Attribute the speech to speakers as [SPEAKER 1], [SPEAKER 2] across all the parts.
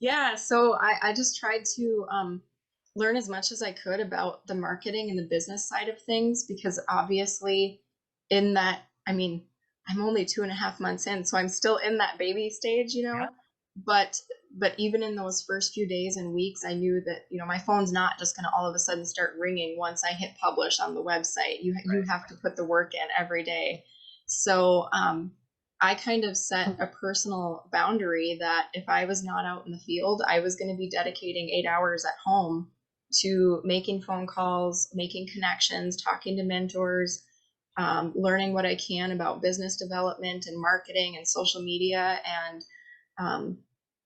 [SPEAKER 1] Yeah, so I just tried to learn as much as I could about the marketing and the business side of things because obviously, in that, I mean, I'm only 2.5 months in, so I'm still in that baby stage,
[SPEAKER 2] Yeah.
[SPEAKER 1] But even in those first few days and weeks, I knew that, my phone's not just going to all of a sudden start ringing once I hit publish on the website. You
[SPEAKER 2] Right.
[SPEAKER 1] have to put the work in every day. So I kind of set a personal boundary that if I was not out in the field, I was going to be dedicating 8 hours at home to making phone calls, making connections, talking to mentors, learning what I can about business development and marketing and social media. And um,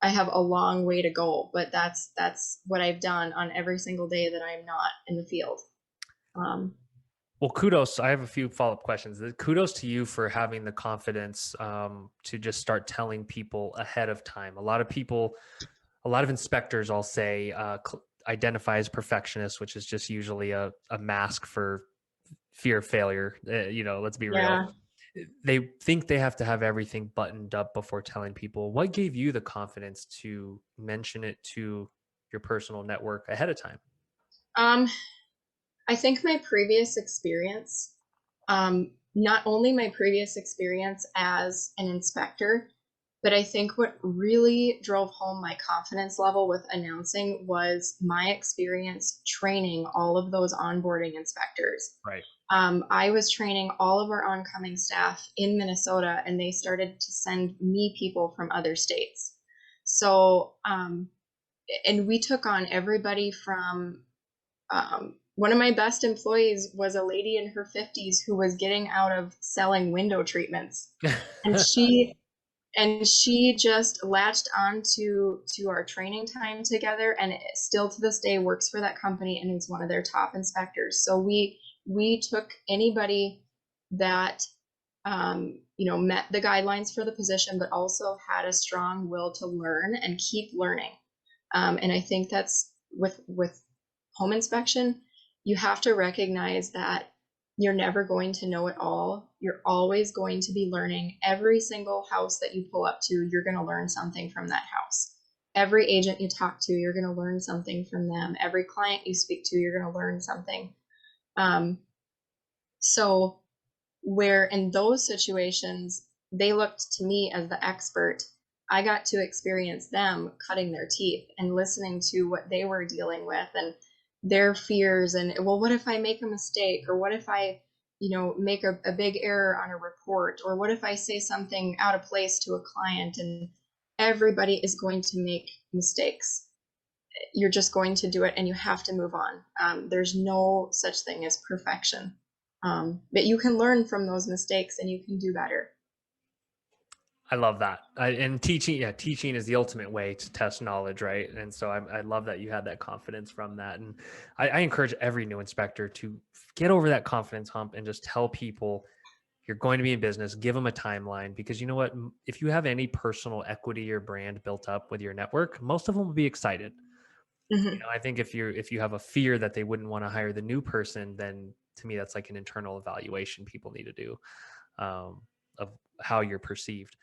[SPEAKER 1] I have a long way to go, but that's what I've done on every single day that I'm not in the field. Um,
[SPEAKER 2] Well, kudos. I have a few follow-up questions. Kudos to you for having the confidence to just start telling people ahead of time. A lot of inspectors, I'll say, identify as perfectionists, which is just usually a mask for fear of failure. Let's be real.
[SPEAKER 1] yeah.
[SPEAKER 2] They think they have to have everything buttoned up before telling people. What gave you the confidence to mention it to your personal network ahead of time?
[SPEAKER 1] Um, I think my previous experience, not only my previous experience as an inspector, but I think what really drove home my confidence level with announcing was my experience training all of those onboarding inspectors.
[SPEAKER 2] Right.
[SPEAKER 1] I was training all of our oncoming staff in Minnesota, and they started to send me people from other states. So, and we took on everybody from one of my best employees was a lady in her 50s who was getting out of selling window treatments. And she just latched on to our training time together, and it still to this day works for that company and is one of their top inspectors. So we took anybody that met the guidelines for the position, but also had a strong will to learn and keep learning. And I think that's with home inspection, you have to recognize that you're never going to know it all. You're always going to be learning. Every single house that you pull up to, you're going to learn something from that house. Every agent you talk to, you're going to learn something from them. Every client you speak to, you're going to learn something. Um, so, where in those situations, they looked to me as the expert, I got to experience them cutting their teeth and listening to what they were dealing with and their fears. And, well, what if I make a mistake? Or what if I, make a big error on a report? Or what if I say something out of place to a client? And everybody is going to make mistakes. You're just going to do it and you have to move on. There's no such thing as perfection. But you can learn from those mistakes and you can do better.
[SPEAKER 2] I love that. And teaching, yeah, teaching is the ultimate way to test knowledge, right? And so I love that you had that confidence from that. And I encourage every new inspector to get over that confidence hump and just tell people you're going to be in business, give them a timeline, because you know what? If you have any personal equity or brand built up with your network, most of them will be excited.
[SPEAKER 1] Mm-hmm.
[SPEAKER 2] I think if you have a fear that they wouldn't want to hire the new person, then to me that's like an internal evaluation people need to do, of how you're perceived.